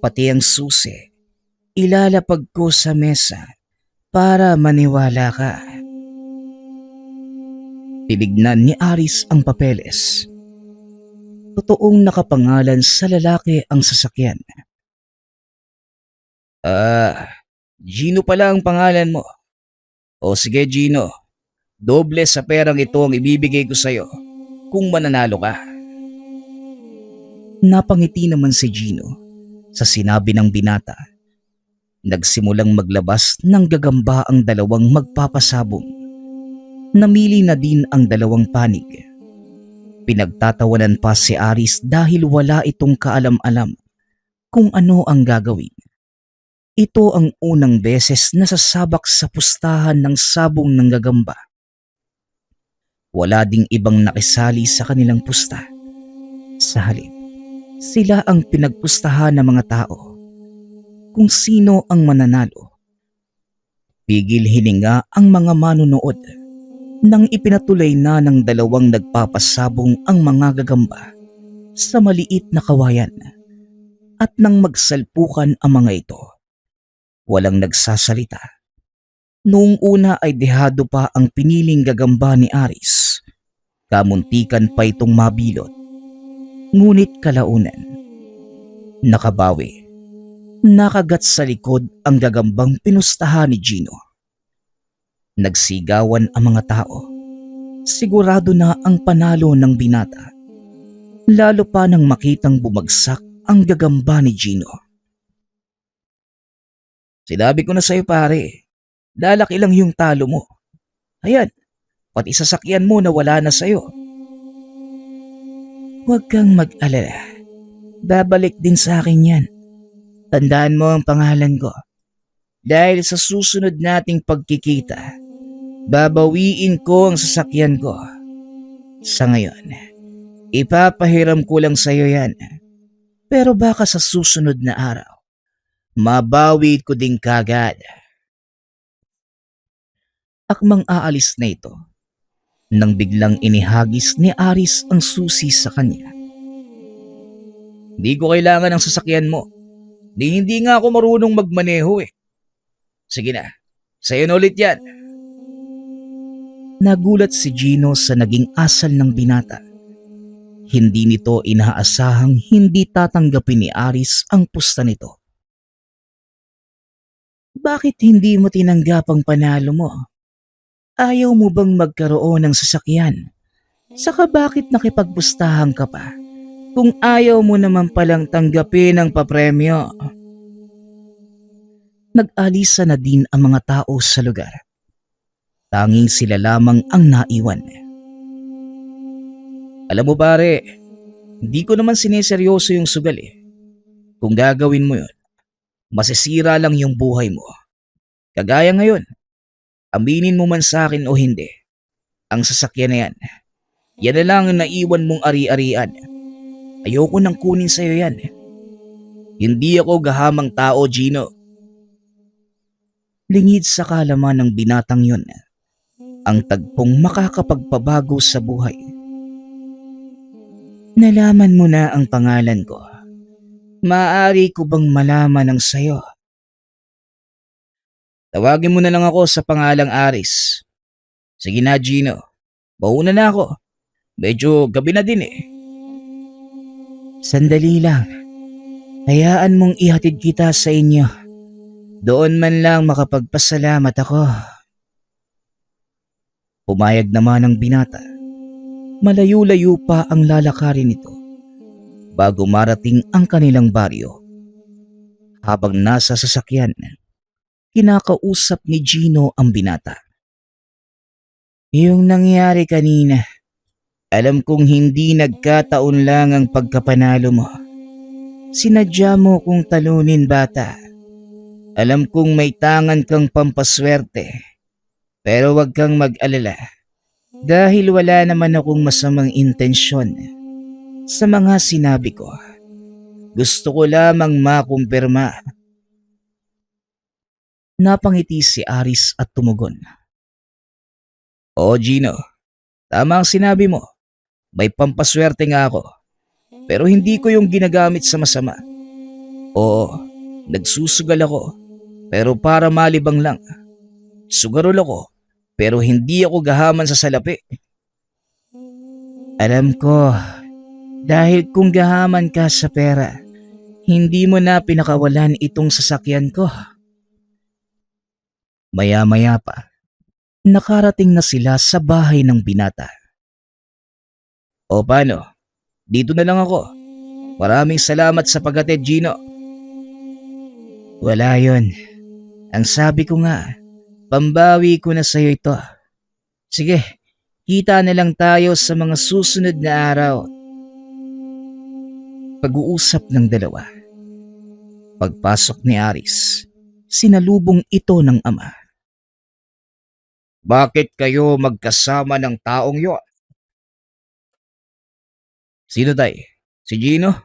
Pati ang susi. Ilalapag ko sa mesa para maniwala ka. Tinignan ni Aris ang papeles. Totoong nakapangalan sa lalaki ang sasakyan. Gino pala ang pangalan mo. O sige Gino, doble sa perang ito ang ibibigay ko sa'yo kung mananalo ka. Napangiti naman si Gino sa sinabi ng binata. Nagsimulang maglabas ng gagamba ang dalawang magpapasabong. Namili na din ang dalawang panig. Pinagtatawanan pa si Aris dahil wala itong kaalam-alam kung ano ang gagawin. Ito ang unang beses na sasabak sa pustahan ng sabong ng gagamba. Wala ding ibang nakisali sa kanilang pusta. Sa halip, sila ang pinagpustahan ng mga tao. Kung sino ang mananalo. Pigil hininga ang mga manunood nang ipinatuloy na ng dalawang nagpapasabong ang mga gagamba sa maliit na kawayan at nang magsalpukan ang mga ito. Walang nagsasalita. Noong una ay dehado pa ang piniling gagamba ni Aris. Kamuntikan pa itong mabilot. Ngunit kalaunan, nakabawi. Nakagat sa likod ang gagambang pinustahan ni Gino. Nagsigawan ang mga tao. Sigurado na ang panalo ng binata. Lalo pa nang makitang bumagsak ang gagamba ni Gino. Sinabi ko na sa'yo pare, lalaki lang yung talo mo. Ayan, pati sasakyan mo na wala na sa'yo. Huwag kang mag-alala. Babalik din sa akin yan. Tandaan mo ang pangalan ko. Dahil sa susunod nating pagkikita, babawiin ko ang sasakyan ko. Sa ngayon, ipapahiram ko lang sa'yo yan. Pero baka sa susunod na araw, mabawi ko din kagad. Akmang aalis na ito nang biglang inihagis ni Aris ang susi sa kanya. Hindi ko kailangan ng sasakyan mo. Hindi nga ako marunong magmaneho eh. Sige na, sa'yo na ulit yan. Nagulat si Gino sa naging asal ng binata. Hindi nito inaasahang hindi tatanggapin ni Aris ang pusta nito. Bakit hindi mo tinanggap ang panalo mo? Ayaw mo bang magkaroon ng sasakyan? Saka bakit nakipagpustahan ka pa? Kung ayaw mo naman palang tanggapin ang papremyo. Nag-alisa na din ang mga tao sa lugar. Tanging sila lamang ang naiwan. Alam mo pare, hindi ko naman sineseryoso yung sugal eh. Kung gagawin mo yun, masisira lang yung buhay mo. Kagaya ngayon, aminin mo man sa akin o hindi, ang sasakyan na yan na lang ang naiwan mong ari-arian. Ayoko nang kunin sa'yo yan. Hindi ako gahamang tao, Gino. Lingid sa kalaman ng binatang yun, ang tagpong makakapagpabago sa buhay. Nalaman mo na ang pangalan ko. Maaari ko bang malaman ang sayo? Tawagin mo na lang ako sa pangalang Aris. Sige na, Gino. Mauna na ako. Medyo gabi na din eh. Sandali lang. Hayaan mong ihatid kita sa inyo. Doon man lang makapagpasalamat ako. Pumayag naman ang binata. Malayo-layo pa ang lalakarin nito bago marating ang kanilang baryo. Habang nasa sasakyan, kinakausap ni Gino ang binata. Yung nangyari kanina, alam kong hindi nagkataon lang ang pagkapanalo mo. Sinadya mo kong talunin, bata. Alam kong may tangan kang pampaswerte, pero wag kang mag-alala dahil wala naman akong masamang intensyon sa mga sinabi ko. Gusto ko lamang makumpirma. Napangiti si Aris at tumugon. Oo, Gino. Tama ang sinabi mo. May pampaswerte nga ako. Pero hindi ko yung ginagamit sa masama. Oo, nagsusugal ako. Pero para malibang lang. Sugarol ako. Pero hindi ako gahaman sa salapi. Alam ko, dahil kung gahaman ka sa pera, hindi mo na pinakawalan itong sasakyan ko. Maya-maya pa, nakarating na sila sa bahay ng binata. O paano? Dito na lang ako. Maraming salamat sa paghatid, Gino. Wala yon. Ang sabi ko nga, pambawi ko na sa'yo ito. Sige, kita na lang tayo sa mga susunod na araw. Pag-uusap ng dalawa. Pagpasok ni Aris, sinalubong ito ng ama. Bakit kayo magkasama ng taong yon? Sino tay? Si Gino?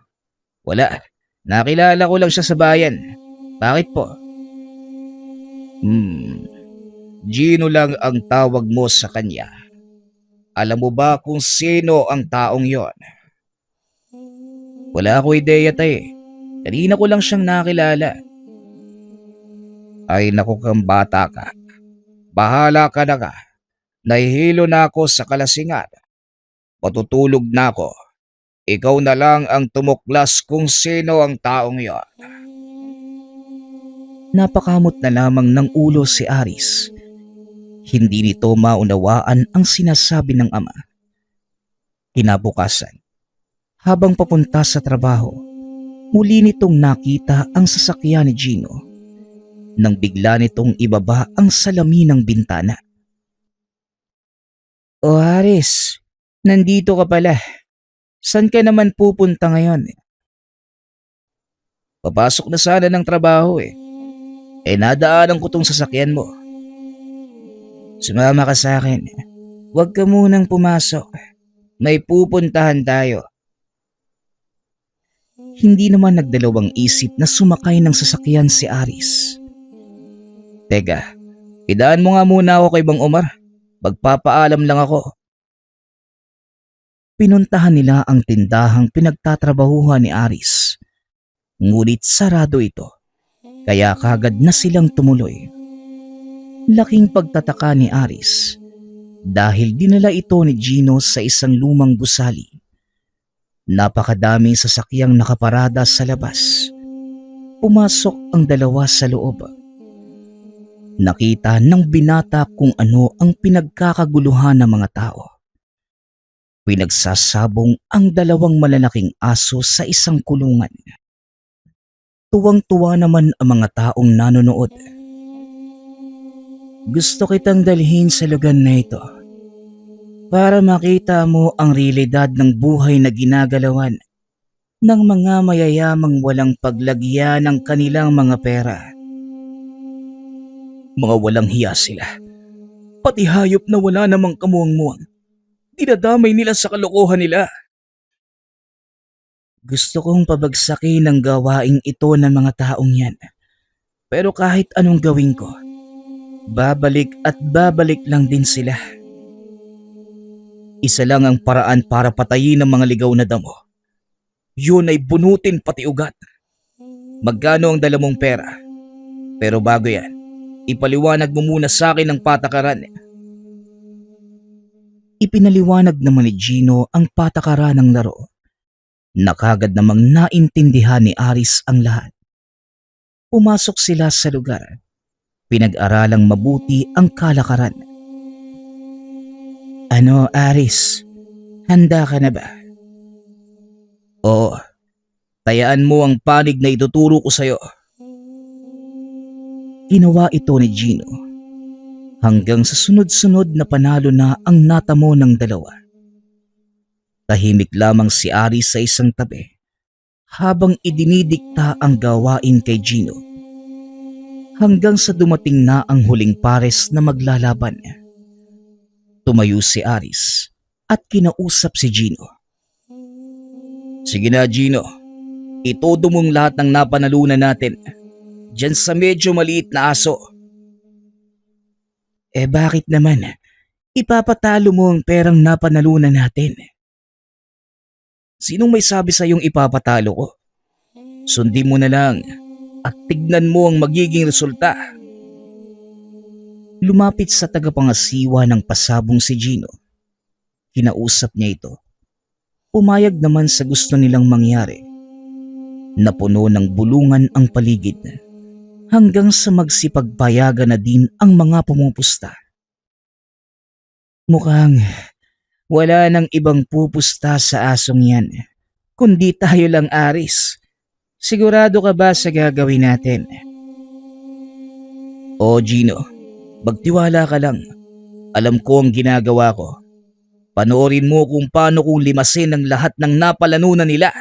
Wala. Nakilala ko lang siya sa bayan. Bakit po? Gino lang ang tawag mo sa kanya. Alam mo ba kung sino ang taong yon? Wala ako ideya tay. Kanina ko lang siyang nakilala. Ay naku kang bata ka. Bahala ka na ka. Nahihilo na ako sa kalasingan. Matutulog na ako. Ikaw na lang ang tumuklas kung sino ang taong yon. Napakamot na lamang ng ulo si Aris. Hindi nito maunawaan ang sinasabi ng ama. Kinabukasan, habang papunta sa trabaho, muli nitong nakita ang sasakyan ni Gino nang bigla nitong ibaba ang salamin ng bintana. O Aris, nandito ka pala. San ka naman pupunta ngayon? Papasok na sana ng trabaho eh. Nadaanan ko tong sasakyan mo. Sumama ka sa akin. Huwag ka munang pumasok. May pupuntahan tayo. Hindi naman nagdalawang isip na sumakay ng sasakyan si Aris. Teka, idaan mo nga muna ako kay Bang Omar. Magpapaalam lang ako. Pinuntahan nila ang tindahang pinagtatrabahuhan ni Aris. Ngunit sarado ito, kaya kagad na silang tumuloy. Laking pagtataka ni Aris dahil dinala ito ni Gino sa isang lumang gusali. Napakadaming sasakyang nakaparada sa labas. Pumasok ang dalawa sa loob. Nakita ng binata kung ano ang pinagkakaguluhan ng mga tao. Pinagsasabong ang dalawang malalaking aso sa isang kulungan. Tuwang-tuwa naman ang mga taong nanonood. Gusto kitang dalhin sa lugar na ito para makita mo ang realidad ng buhay na ginagalawan ng mga mayayamang walang paglagyan ng kanilang mga pera. Mga walang hiya sila. Pati hayop na wala namang kamuang-muang. Dinadamay nila sa kalokohan nila. Gusto kong pabagsakin ang gawaing ito ng mga taong yan. Pero kahit anong gawin ko, babalik at babalik lang din sila. Isa lang ang paraan para patayin ang mga ligaw na damo. Yun ay bunutin pati ugat. Magkano ang dala mong pera? Pero bago yan, ipaliwanag mo muna sa akin ang patakaran. Ipinaliwanag naman ni Gino ang patakaran ng laro. Nakagad namang naintindihan ni Aris ang lahat. Pumasok sila sa lugar. Pinag-aralang mabuti ang kalakaran. Ano, Aris? Handa ka na ba? Oo, tayaan mo ang panig na ituturo ko sa'yo. Ginawa ito ni Gino. Hanggang sa sunod-sunod na panalo na ang natamo ng dalawa. Tahimik lamang si Aris sa isang tabi habang idinidikta ang gawain kay Gino. Hanggang sa dumating na ang huling pares na maglalaban. Tumayo si Aris at kinausap si Gino. Sige na, Gino. Itodo mong lahat ng napanalunan natin. Diyan sa medyo maliit na aso. Bakit naman? Ipapatalo mo ang perang napanalunan natin. Sinong may sabi sa iyong ipapatalo ko? Sundin mo na lang at tignan mo ang magiging resulta. Lumapit sa tagapangasiwa ng pasabong si Gino. Kinausap niya ito. Pumayag naman sa gusto nilang mangyari. Napuno ng bulungan ang paligid hanggang sa magsipagpayagan na din ang mga pumupusta. Mukhang wala nang ibang pupusta sa asong yan, kundi tayo lang, Aris. Sigurado ka ba sa gagawin natin? O Gino, magtiwala ka lang. Alam ko ang ginagawa ko. Panoorin mo kung paano kong limasin ang lahat ng napalanunan nila.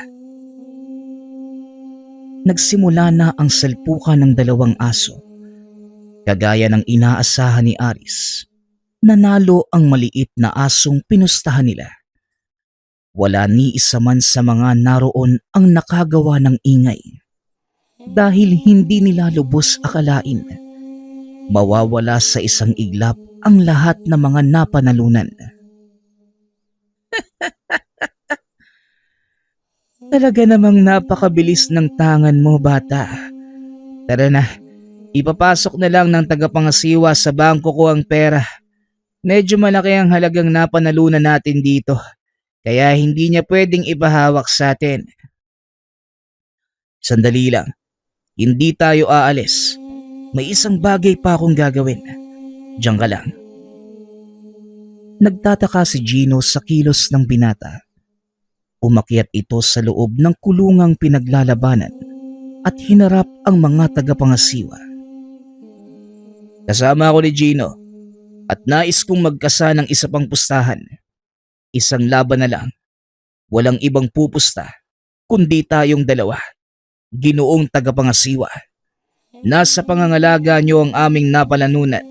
Nagsimula na ang salpukan ng dalawang aso. Kagaya ng inaasahan ni Aris, nanalo ang maliit na asong pinustahan nila. Wala ni isa man sa mga naroon ang nakagawa ng ingay. Dahil hindi nila lubos akalain, mawawala sa isang iglap ang lahat ng mga napanalunan. Talaga namang napakabilis ng tangan mo, bata. Tara na, ipapasok na lang ng tagapangasiwa sa bangko ko ang pera. Medyo malaki ang halagang napanalunan natin dito, kaya hindi niya pwedeng ipahawak sa atin. Sandali lang, hindi tayo aalis. May isang bagay pa akong gagawin. Diyan ka lang. Nagtataka si Gino sa kilos ng binata. Umakyat ito sa loob ng kulungang pinaglalabanan at hinarap ang mga tagapangasiwa. Kasama ako ni Gino at nais kong magkasa ng isa pang pustahan. Isang laban na lang. Walang ibang pupusta kundi tayong dalawa. Ginoong tagapangasiwa. Nasa pangangalaga niyo ang aming napalanunan.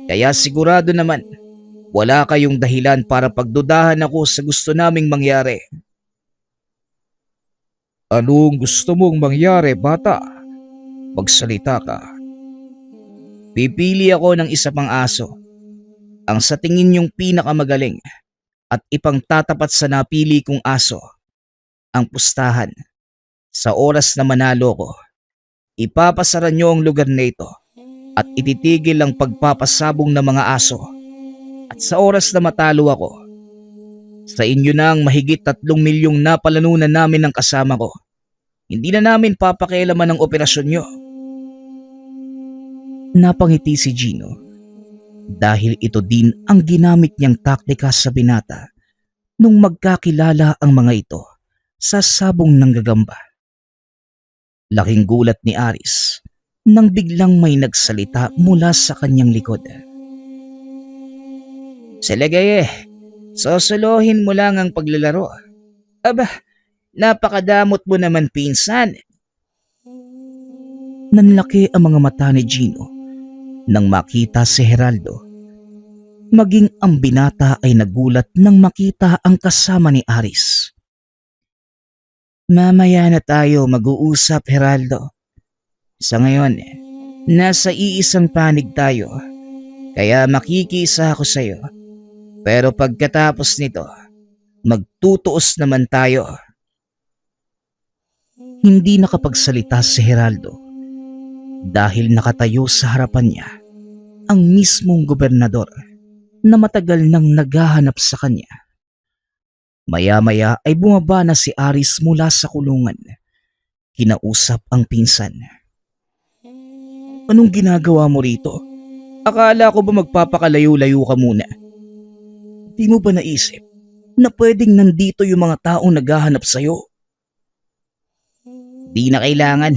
Kaya sigurado naman, wala kayong dahilan para pagdudahan ako sa gusto naming mangyari. Anong gusto mong mangyari, bata? Magsalita ka. Pipili ako ng isa pang aso. Ang sa tingin niyong pinakamagaling at ipangtatapat sa napili kong aso. Ang pustahan. Sa oras na manalo ko, ipapasara niyo ang lugar na ito at ititigil ang pagpapasabong ng mga aso. At sa oras na matalo ako, sa inyo na ang mahigit 3 milyong napalanunan namin ng kasama ko. Hindi na namin papakialaman ang operasyon nyo. Napangiti si Gino dahil ito din ang ginamit niyang taktika sa binata nung magkakilala ang mga ito sa sabong ng gagamba. Laking gulat ni Aris nang biglang may nagsalita mula sa kanyang likod. Salagay sosolohin mo lang ang paglalaro. Aba, napakadamot mo naman, pinsan. Nanlaki ang mga mata ni Gino nang makita si Geraldo. Maging ang binata ay nagulat nang makita ang kasama ni Aris. Mamaya na tayo mag-uusap, Geraldo. Sa ngayon, nasa iisang panig tayo. Kaya makikisa ako sa'yo. Pero pagkatapos nito, magtutuos naman tayo. Hindi nakapagsalita si Geraldo dahil nakatayo sa harapan niya ang mismong gobernador na matagal nang naghahanap sa kanya. Maya-maya ay bumaba na si Aris mula sa kulungan. Kinausap ang pinsan. Anong ginagawa mo rito? Akala ko ba magpapakalayo-layo ka muna? Di mo ba naisip na pwedeng nandito yung mga taong naghahanap sa'yo? Di na kailangan.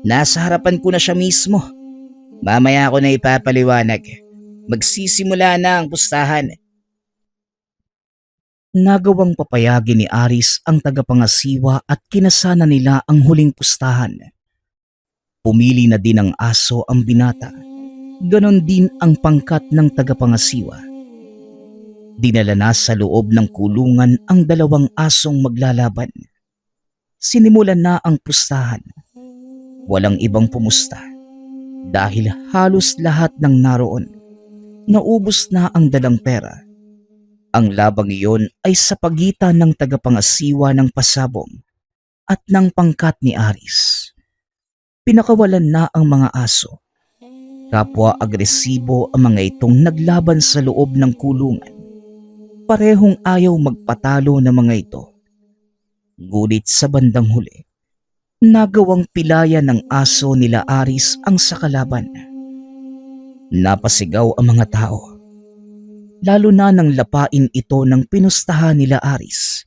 Nasa harapan ko na siya mismo. Mamaya ako na ipapaliwanag. Magsisimula na ang pustahan. Nagawang papayagin ni Aris ang tagapangasiwa at kinasana nila ang huling pustahan. Pumili na din ng aso ang binata. Ganon din ang pangkat ng tagapangasiwa. Dinala na sa loob ng kulungan ang dalawang asong maglalaban. Sinimulan na ang pustahan. Walang ibang pumusta dahil halos lahat ng naroon naubos na ang dalang pera. Ang labang iyon ay sa pagitan ng tagapangasiwa ng pasabong at ng pangkat ni Aris. Pinakawalan na ang mga aso. Kapwa agresibo ang mga itong naglaban sa loob ng kulungan. Parehong ayaw magpatalo ng mga ito. Ngunit sa bandang huli, nagawang pilayan ng aso nila Aris ang sakalaban. Napasigaw ang mga tao. Lalo na nang lapain ito ng pinustahan nila Aris.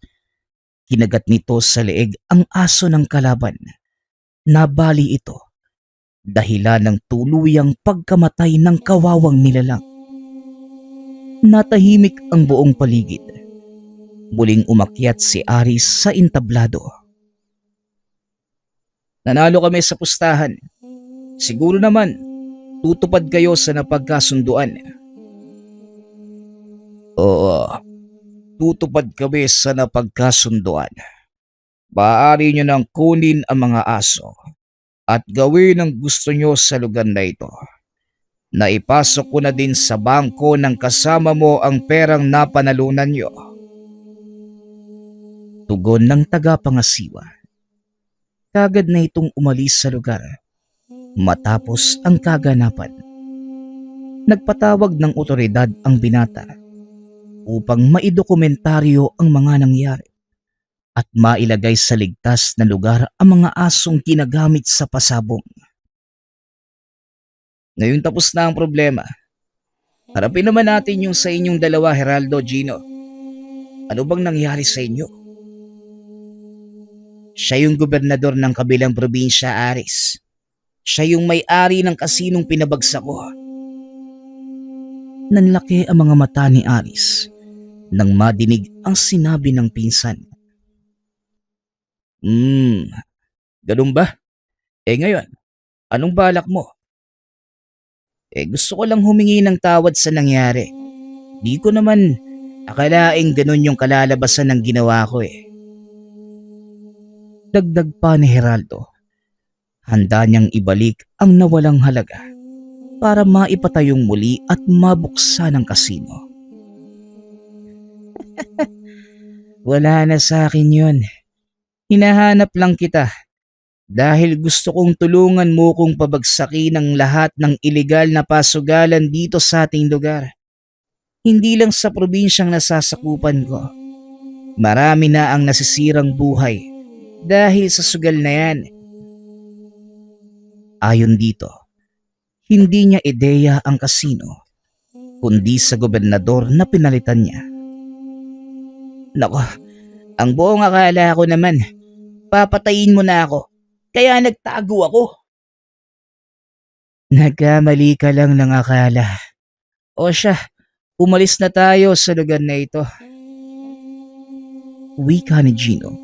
Kinagat nito sa leeg ang aso ng kalaban. Nabali ito. Dahilan ng tuluyang pagkamatay ng kawawang nilalang. Natahimik ang buong paligid. Muling umakyat si Aris sa entablado. Nanalo kami sa pustahan. Siguro naman, tutupad kayo sa napagkasunduan. Oo, tutupad kami sa napagkasunduan. Maaari nyo nang kunin ang mga aso at gawin ang gusto nyo sa lugar na ito. Naipasok ko na din sa bangko ng kasama mo ang perang napanalunan nyo. Tugon ng tagapangasiwa. Kagad na itong umalis sa lugar matapos ang kaganapan. Nagpatawag ng otoridad ang binata upang maidokumentaryo ang mga nangyari at mailagay sa ligtas na lugar ang mga asong ginagamit sa pasabong. Ngayon tapos na ang problema. Harapin naman natin yung sa inyong dalawa, Geraldo, Gino. Ano bang nangyari sa inyo? Siya yung gobernador ng kabilang probinsya, Aris. Siya yung may-ari ng kasinong pinabagsak ko. Nanlaki ang mga mata ni Aris nang madinig ang sinabi ng pinsan. Ganun ba? Ngayon, anong balak mo? Gusto ko lang humingi ng tawad sa nangyari. Di ko naman akalaing ganun yung kalalabasan ng ginawa ko . Dagdag pa ni Geraldo. Handa niyang ibalik ang nawalang halaga para maipatayong muli at mabuksan ang kasino. Wala na sa akin yun. Hinahanap lang kita dahil gusto kong tulungan mo kong pabagsakin ang lahat ng ilegal na pasugalan dito sa ating lugar. Hindi lang sa probinsyang nasasakupan ko. Marami na ang nasisirang buhay dahil sa sugal na yan. Ayon dito, hindi niya ideya ang kasino, kundi sa gobernador na pinalitan niya. Nako, ang buong akala ko naman, papatayin mo na ako, kaya nagtago ako. Nagkamali ka lang ng akala. O siya, umalis na tayo sa lugar na ito. Wika ni Gino.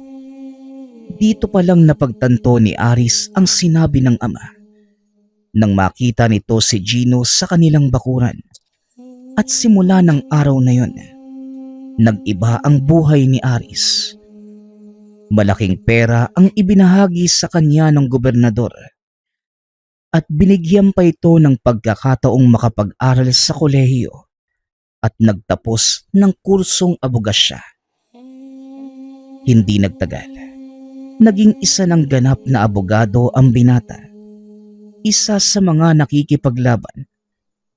Dito pa lang napagtanto ni Aris ang sinabi ng ama. Nang makita nito si Gino sa kanilang bakuran. At simula ng araw na yon, nag-iba ang buhay ni Aris. Malaking pera ang ibinahagi sa kanya ng gobernador. At binigyan pa ito ng pagkakataong makapag-aral sa kolehiyo at nagtapos ng kursong abogasya. Hindi nagtagal, naging isa ng ganap na abogado ang binata. Isa sa mga nakikipaglaban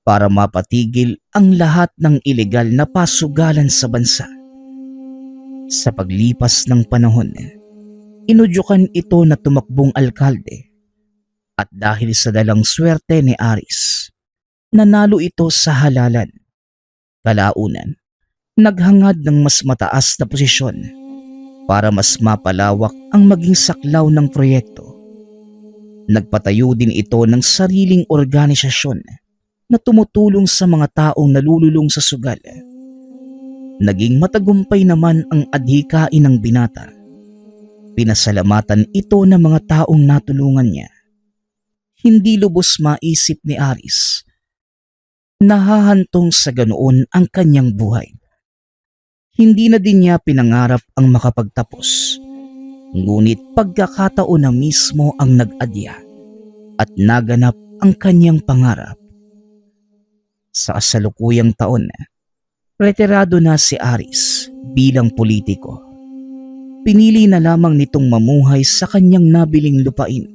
para mapatigil ang lahat ng ilegal na pasugalan sa bansa. Sa paglipas ng panahon, inudyukan ito na tumakbong alkalde at dahil sa dalang swerte ni Aris, nanalo ito sa halalan. Kalaunan, naghangad ng mas mataas na posisyon para mas mapalawak ang maging saklaw ng proyekto. Nagpatayo din ito ng sariling organisasyon na tumutulong sa mga taong nalululong sa sugal. Naging matagumpay naman ang adhikain ng binata. Pinasalamatan ito ng mga taong natulungan niya. Hindi lubos maisip ni Aris nahahantong sa ganoon ang kanyang buhay. Hindi na din niya pinangarap ang makapagtapos, ngunit pagkakataon na mismo ang nag-adya at naganap ang kanyang pangarap. Sa kasalukuyang taon, retirado na si Aris bilang politiko. Pinili na lamang nitong mamuhay sa kanyang nabiling lupain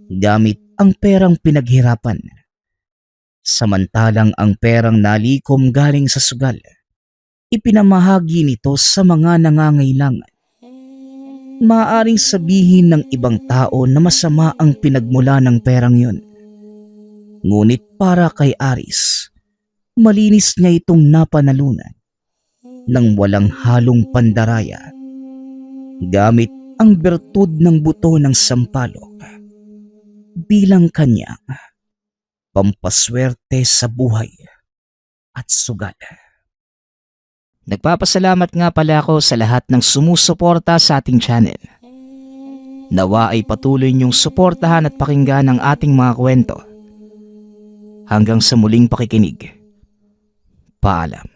gamit ang perang pinaghirapan. Samantalang ang perang nalikom galing sa sugal, ipinamahagi nito sa mga nangangailangan. Maaaring sabihin ng ibang tao na masama ang pinagmula ng perang yun. Ngunit para kay Aris, malinis niya itong napanalunan ng walang halong pandaraya gamit ang bertud ng buto ng sampalok bilang kanyang pampaswerte sa buhay at sugal. Nagpapasalamat nga pala ako sa lahat ng sumusuporta sa ating channel. Nawa ay patuloy niyong suportahan at pakinggan ang ating mga kwento. Hanggang sa muling pakikinig. Paalam.